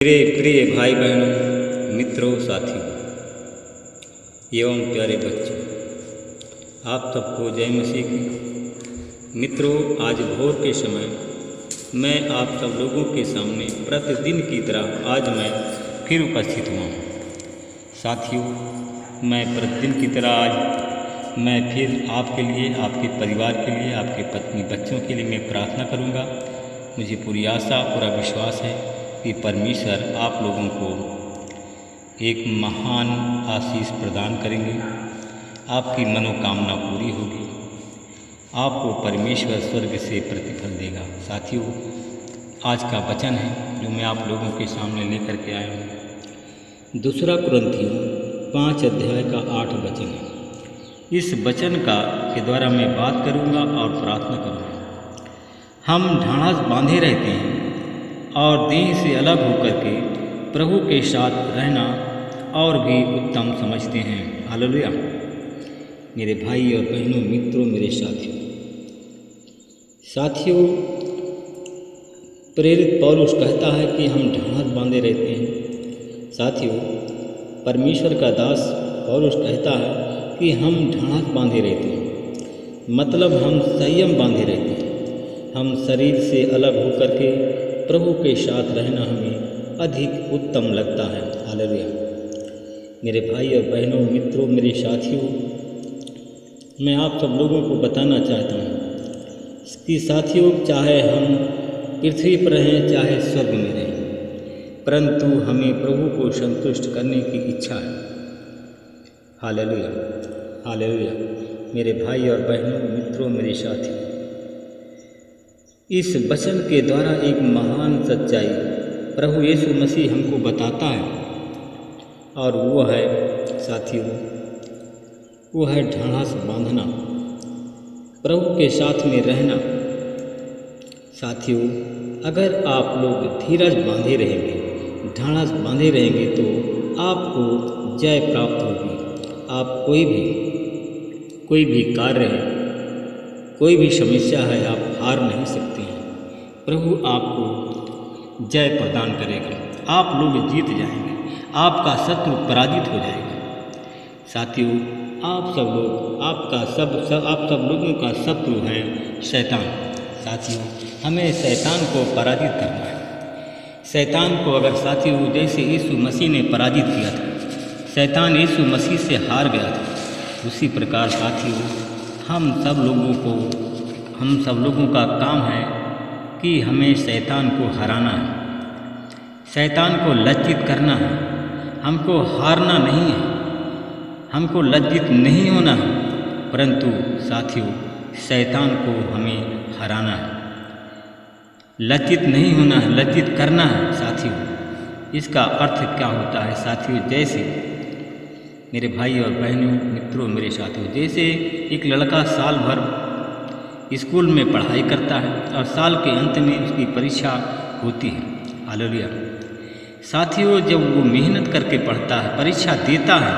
मेरे प्रिय भाई बहनों, मित्रों, साथियों एवं प्यारे बच्चों, आप सबको जय मसीह की। मित्रों, आज भोर के समय मैं आप सब लोगों के सामने प्रतिदिन की तरह आज मैं फिर उपस्थित हुआ हूँ। साथियों, मैं प्रतिदिन की तरह आज मैं फिर आपके लिए, आपके परिवार के लिए, आपके पत्नी बच्चों के लिए मैं प्रार्थना करूँगा। मुझे पूरी आशा, पूरा विश्वास है कि परमेश्वर आप लोगों को एक महान आशीष प्रदान करेंगे, आपकी मनोकामना पूरी होगी, आपको परमेश्वर स्वर्ग से प्रतिफल देगा। साथियों, आज का वचन है जो मैं आप लोगों के सामने लेकर के आया हूँ। दूसरा कुरिन्थियों 5 अध्याय का 8 वचन है। इस वचन के द्वारा मैं बात करूँगा और प्रार्थना करूँगा। हम ढाढ़स बांधे रहते हैं और देह से अलग होकर के प्रभु के साथ रहना और भी उत्तम समझते हैं। हालेलुया। मेरे भाई और बहनों, मित्रों, मेरे साथियों, प्रेरित पौलुस कहता है कि हम ढाढ़स बांधे रहते हैं। साथियों, परमेश्वर का दास पौलुस कहता है कि हम ढाढ़स बांधे रहते हैं, मतलब हम संयम बांधे रहते हैं। हम शरीर से अलग होकर के प्रभु के साथ रहना हमें अधिक उत्तम लगता है। हालेलुया। मेरे भाई और बहनों, मित्रों, मेरे साथियों, मैं आप सब लोगों को बताना चाहता हूँ कि साथियों, चाहे हम पृथ्वी पर रहें, चाहे स्वर्ग में रहें, परंतु हमें प्रभु को संतुष्ट करने की इच्छा है। Hallelujah, hallelujah. मेरे भाई और बहनों, मित्रों, मेरे साथियों, इस वचन के द्वारा एक महान सच्चाई प्रभु यीशु मसीह हमको बताता है, और वो है साथियों, वो है ढाढ़स बांधना, प्रभु के साथ में रहना। साथियों, अगर आप लोग धीरज बांधे रहेंगे, ढाढ़स बांधे रहेंगे, तो आपको जय प्राप्त होगी। आप कोई भी कार्य है, कोई भी समस्या है, आप हार नहीं सकते हैं। प्रभु आपको जय प्रदान करेगा, आप लोग जीत जाएंगे, आपका शत्रु पराजित हो जाएगा। साथियों, आप सब लोगों का शत्रु है शैतान। साथियों, हमें शैतान को पराजित करना है। शैतान को अगर साथियों, जैसे यीशु मसीह ने पराजित किया था, शैतान यीशु मसीह से हार गया था, उसी प्रकार साथियों, हम सब लोगों का काम है कि हमें शैतान को हराना है, शैतान को लज्जित करना है। हमको हारना नहीं है, हमको लज्जित नहीं होना है, परंतु साथियों, शैतान को हमें हराना है। लज्जित नहीं होना है, लज्जित करना है। साथियों, इसका अर्थ क्या होता है? साथियों, जैसे मेरे भाई और बहनों, मित्रों, मेरे साथियों, जैसे एक लड़का साल भर स्कूल में पढ़ाई करता है और साल के अंत में उसकी परीक्षा होती है। हालेलुया। साथियों, जब वो मेहनत करके पढ़ता है, परीक्षा देता है,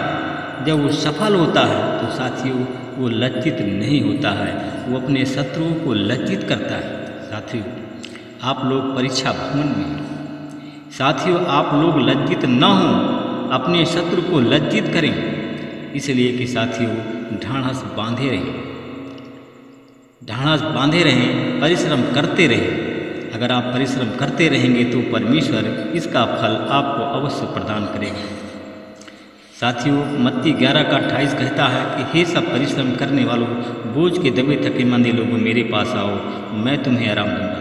जब वो सफल होता है, तो साथियों, वो लज्जित नहीं होता है, वो अपने शत्रुओं को लज्जित करता है। साथियों, आप लोग परीक्षा भवन में हैं। साथियों, आप लोग लज्जित न हों, अपने शत्रु को लज्जित करें, इसलिए कि साथियों, ढाढ़स बांधे रहें, ढाढ़स बांधे रहें, परिश्रम करते रहें। अगर आप परिश्रम करते रहेंगे तो परमेश्वर इसका फल आपको अवश्य प्रदान करेगा। साथियों, मत्ती 11 का 28 कहता है कि हे सब परिश्रम करने वालों, बोझ के दबे थके मंदे लोगों, मेरे पास आओ, मैं तुम्हें आराम दूंगा।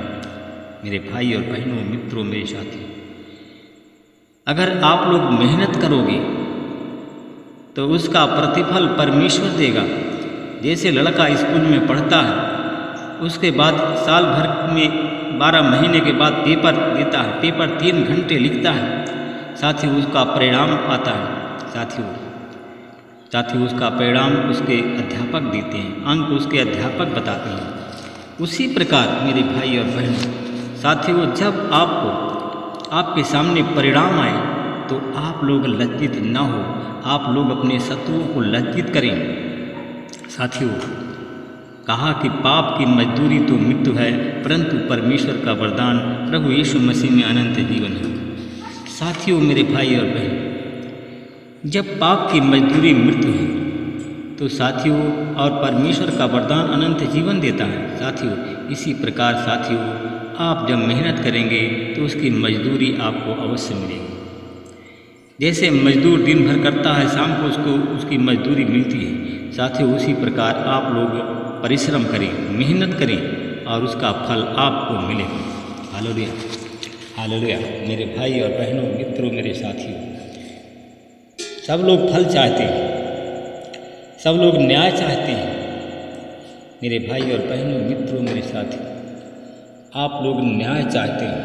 मेरे भाई और बहनों, मित्रों, मेरे साथियों, अगर आप लोग मेहनत करोगे तो उसका प्रतिफल परमेश्वर देगा। जैसे लड़का स्कूल में पढ़ता है, उसके बाद साल भर में 12 महीने के बाद पेपर देता है, पेपर 3 घंटे लिखता है। साथियों, उसका परिणाम आता है। साथियों, उसका परिणाम उसके अध्यापक देते हैं, अंक उसके अध्यापक बताते हैं। उसी प्रकार मेरे भाई और बहनों, साथियों, जब आपके सामने परिणाम आए तो आप लोग लज्जित न हो, आप लोग अपने शत्रुओं को लज्जित करें। साथियों, कहा कि पाप की मजदूरी तो मृत्यु है, परंतु परमेश्वर का वरदान प्रभु यीशु मसीह में अनंत जीवन है। साथियों, मेरे भाई और बहन, जब पाप की मजदूरी मृत्यु है तो साथियों, और परमेश्वर का वरदान अनंत जीवन देता है। साथियों, इसी प्रकार साथियों, आप जब मेहनत करेंगे तो उसकी मजदूरी आपको अवश्य मिलेगी। जैसे मजदूर दिन भर करता है, शाम को उसको उसकी मजदूरी मिलती है। साथियों, उसी प्रकार आप लोग परिश्रम करें, मेहनत करें और उसका फल आपको मिलेगा। Hallelujah, hallelujah. मेरे भाई और बहनों, मित्रों, मेरे साथियों, सब लोग फल चाहते हैं, सब लोग न्याय चाहते हैं। मेरे भाई और बहनों, मित्रों, मेरे साथियों, आप लोग न्याय चाहते हैं।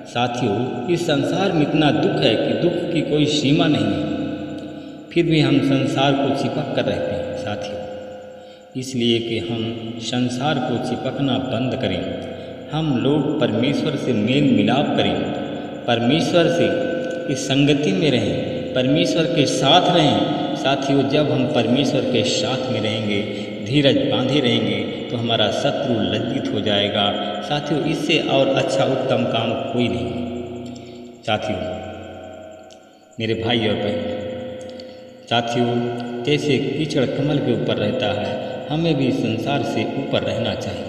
साथियों, इस संसार में इतना दुख है कि दुख की कोई सीमा नहीं है, फिर भी हम संसार को चिपक कर रहते हैं। साथियों, इसलिए कि हम संसार को चिपकना बंद करें, हम लोग परमेश्वर से मेल मिलाप करें, परमेश्वर से इस संगति में रहें, परमेश्वर के साथ रहें। साथियों, जब हम परमेश्वर के साथ में रहेंगे, धीरज बांधे रहेंगे, तो हमारा शत्रु लज्जित हो जाएगा। साथियों, इससे और अच्छा उत्तम काम कोई नहीं। साथियों, मेरे भाई और बहन, साथियों, जैसे कीचड़ कमल के ऊपर रहता है, हमें भी संसार से ऊपर रहना चाहिए।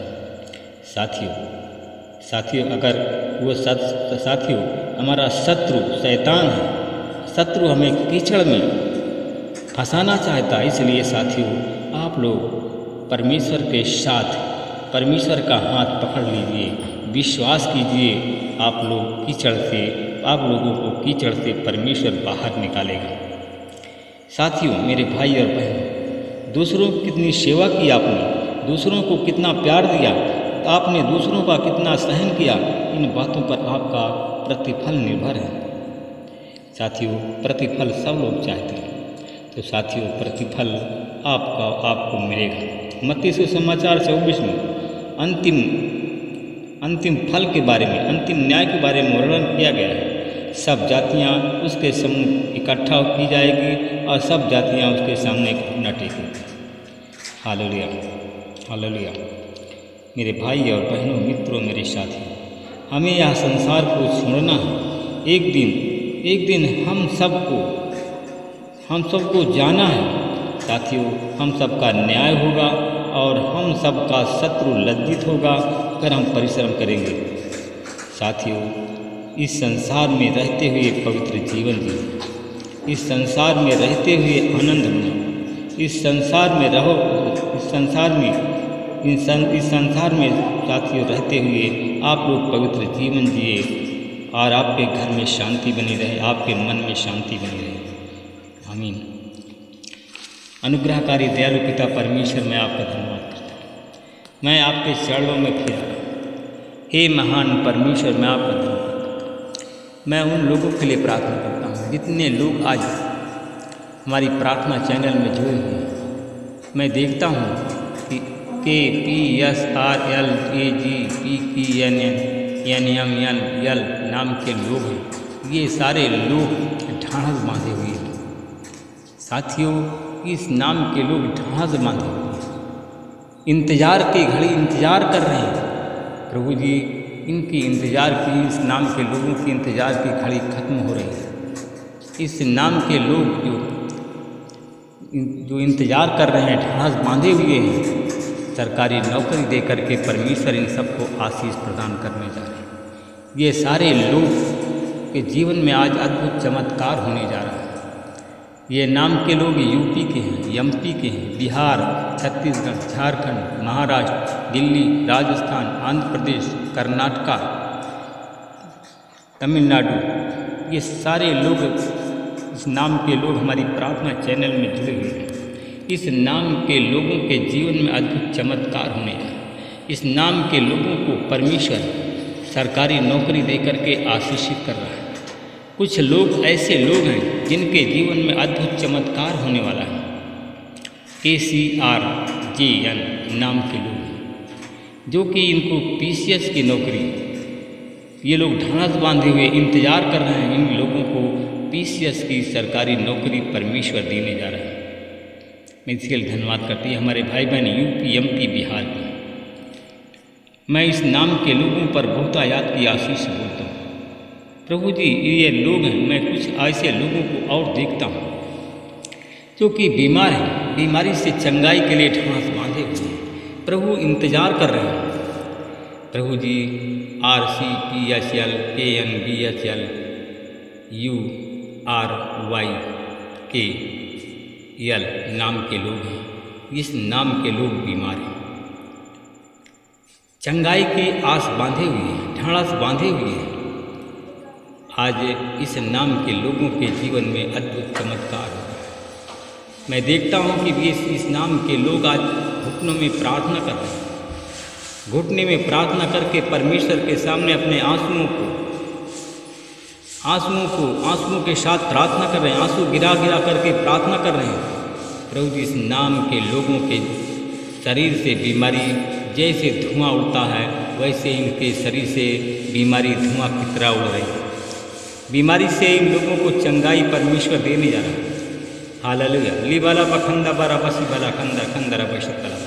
साथियों, अगर वो साथियों हमारा शत्रु शैतान है, शत्रु हमें कीचड़ में फंसाना चाहता है, इसलिए साथियों, आप लोग परमेश्वर के साथ परमेश्वर का हाथ पकड़ लीजिए, विश्वास कीजिए। आप लोगों को कीचड़ से परमेश्वर बाहर निकालेगा। साथियों, मेरे भाई और बहन, दूसरों की कितनी सेवा की आपने, दूसरों को कितना प्यार दिया आपने, दूसरों का कितना सहन किया, इन बातों पर आपका प्रतिफल निर्भर है। साथियों, प्रतिफल सब लोग चाहते हैं, तो साथियों, प्रतिफल आपको मिलेगा। मत्ती सुसमाचार 24 में अंतिम फल के बारे में, अंतिम न्याय के बारे में वर्णन किया गया है। सब जातियां उसके सम्मुख इकट्ठा की जाएगी और सब जातियां उसके सामने घुटना टेकेंगी। Hallelujah, hallelujah. मेरे भाई और बहनों, मित्रों, मेरे साथी, हमें यह संसार को छोड़ना है। एक दिन हम सबको जाना है। साथियों, हम सबका न्याय होगा और हम सबका शत्रु लज्जित होगा अगर हम परिश्रम करेंगे। साथियों, इस संसार में रहते हुए पवित्र जीवन जिए, इस संसार में रहते हुए आनंद लें, इस संसार में रहो, इस संसार में साथियों रहते हुए आप लोग पवित्र जीवन जिए और आपके घर में शांति बनी रहे, आपके मन में शांति बनी रहे। आमीन। अनुग्रहकारी दयालु पिता परमेश्वर, मैं आपका धन्यवाद करता हूँ। मैं आपके चरणों में फिर आया। हे महान परमेश्वर, मैं आपका धन्यवाद करता हूँ। मैं उन लोगों के लिए प्रार्थना करता हूँ जितने लोग आज हमारी प्रार्थना चैनल में जुड़े हुए हैं। मैं देखता हूँ कि KPSRLAGPPNNNML नाम के लोग हैं। ये सारे लोग ढाढ़स बांधे हुए हैं। साथियों, इस नाम के लोग ढाढ़स बांधे हुए हैं, इंतजार की घड़ी इंतजार कर रहे हैं। प्रभु जी, इनकी इंतजार की, इस नाम के लोगों की इंतजार की घड़ी खत्म हो रही है। इस नाम के लोग जो इंतजार कर रहे हैं, ढाढ़स बांधे हुए हैं, सरकारी नौकरी दे करके परमेश्वर इन सबको आशीष प्रदान करने जा रहे हैं। ये सारे लोग के जीवन में आज अद्भुत चमत्कार होने जा रहा है। ये नाम के लोग यूपी के हैं, एमपी के हैं, बिहार, छत्तीसगढ़, झारखंड, महाराष्ट्र, दिल्ली, राजस्थान, आंध्र प्रदेश, कर्नाटका, तमिलनाडु, ये सारे लोग, इस नाम के लोग हमारी प्रार्थना चैनल में जुड़े हुए हैं। इस नाम के लोगों के जीवन में अद्भुत चमत्कार होने जा रहे हैं। इस नाम के लोगों को परमेश्वर सरकारी नौकरी दे करके आशीषित कर रहा है। कुछ लोग ऐसे लोग हैं जिनके जीवन में अद्भुत चमत्कार होने वाला है। ACRJN नाम के लोग हैं जो कि इनको PCS की नौकरी, ये लोग ढाढ़स बांधे हुए इंतजार कर रहे हैं। इन लोगों को PCS की सरकारी नौकरी परमेश्वर देने जा रहा है। मैं इसके लिए धन्यवाद करती है हमारे भाई बहन यूपी, एमपी, बिहार के। मैं इस नाम के लोगों पर बहुतायात की आशीष बोलता हूँ। प्रभु जी ये लोग हैं, मैं कुछ ऐसे लोगों को और देखता हूँ जो कि बीमार हैं, बीमारी से चंगाई के लिए ठास बांधे हुए हैं। प्रभु इंतज़ार कर रहे हैं। प्रभु जी RCPHLKNBHLURYKL नाम के लोग हैं। इस नाम के लोग बीमार हैं, चंगाई की आस बांधे हुए हैं, ढाढ़स बांधे हुए हैं। आज इस नाम के लोगों के जीवन में अद्भुत चमत्कार हो। मैं देखता हूँ कि इस नाम के लोग आज घुटनों में प्रार्थना कर रहे हैं, घुटने में प्रार्थना करके परमेश्वर के सामने अपने आंसुओं के साथ प्रार्थना कर रहे हैं, आंसू गिरा गिरा करके प्रार्थना कर रहे हैं। प्रभु जी इस नाम के लोगों के शरीर से बीमारी जैसे धुआं उड़ता है, वैसे इनके शरीर से बीमारी धुआं की तरह उड़ रही है। बीमारी से इन लोगों को चंगाई परमेश्वर देने जा रहा है। हालेलुया। लिबाला बखंदा बरा बसी बला खंदा खंदरा बशतला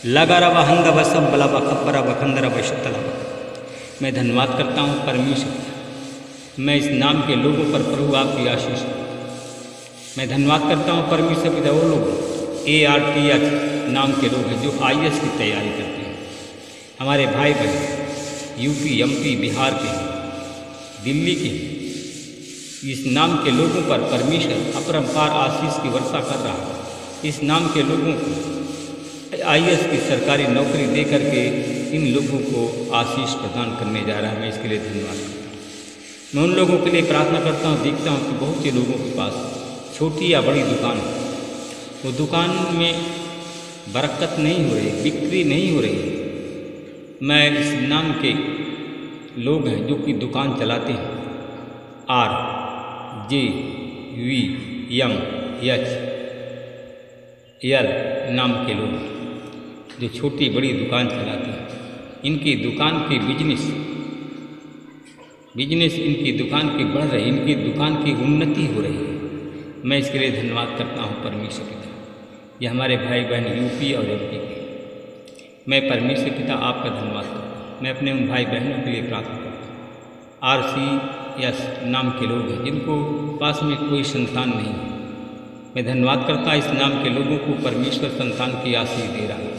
लगारा बहंदा बसम बला बखबरा बखंदरा बशतला। मैं धन्यवाद करता हूँ परमेश्वर, मैं इस नाम के लोगों पर प्रभु आपकी आशीष। मैं धन्यवाद करता हूँ परमेश्वर पिता वो लोग ARTH नाम के लोग हैं जो IAS की तैयारी करते हैं। हमारे भाई बहन UP MP बिहार के, दिल्ली के, इस नाम के लोगों पर परमेश्वर अपरंपार आशीष की वर्षा कर रहा है। इस नाम के लोगों को IAS की सरकारी नौकरी दे करके इन लोगों को आशीष प्रदान करने जा रहा है। मैं इसके लिए धन्यवाद करता हूँ। मैं उन लोगों के लिए प्रार्थना करता हूँ, देखता हूँ कि बहुत से लोगों के पास छोटी या बड़ी दुकान, वो दुकान में बरकत नहीं हो रही, बिक्री नहीं हो रही। मैं इस नाम के लोग हैं जो कि दुकान चलाते हैं, RJVMHL नाम के लोग जो छोटी बड़ी दुकान चलाते हैं, इनकी दुकान की बिजनेस इनकी दुकान की बढ़ रही, इनकी दुकान की उन्नति हो रही है। मैं इसके लिए धन्यवाद करता हूँ परमेश्वर पिता। ये हमारे भाई बहन UP और MP के, मैं परमेश्वर पिता आपका धन्यवाद करता हूँ। मैं अपने उन भाई बहनों के लिए प्रार्थना करता हूँ। RCS नाम के लोग हैं जिनको पास में कोई संतान नहीं है। मैं धन्यवाद करता हूँ इस नाम के लोगों को परमेश्वर संतान की आशीष दे रहा है।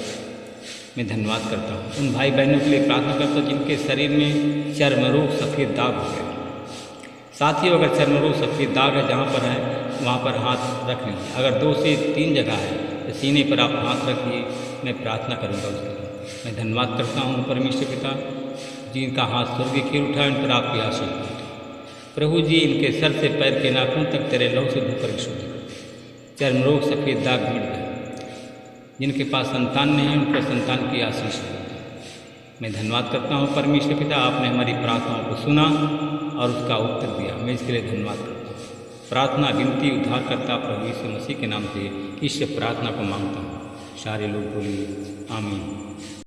मैं धन्यवाद करता हूँ। उन भाई बहनों के लिए प्रार्थना करता हूँ जिनके शरीर में चर्म रोग सफ़ेद दाग हो गया। साथियों, अगर चर्म रोग सफ़ेद दाग है, जहाँ पर है वहाँ पर हाथ रख लीजिए। अगर 2 से 3 जगह है तो सीने पर आप हाथ रखिए। मैं प्रार्थना करूँगा उसके लिए। मैं धन्यवाद करता हूँ परमेश्वर पिता, जिनका हाथ स्वर्ग की ओर उठा, इन पर आपकी आशीष। प्रभु जी इनके सर से पैर के नाखून तक तेरे लहू से धोकर शुद्ध। चर्म रोग सफ़ेद दाग मिट गए। जिनके पास संतान नहीं है, उन पर संतान की आशीष है। मैं धन्यवाद करता हूँ परमेश्वर पिता, आपने हमारी प्रार्थनाओं को सुना और उसका उत्तर दिया। मैं इसके लिए धन्यवाद करता हूँ। प्रार्थना विनती उद्धारकर्ता प्रभु यीशु मसीह के नाम से इस प्रार्थना को मांगता हूँ। सारे लोग बोलिए आमीन।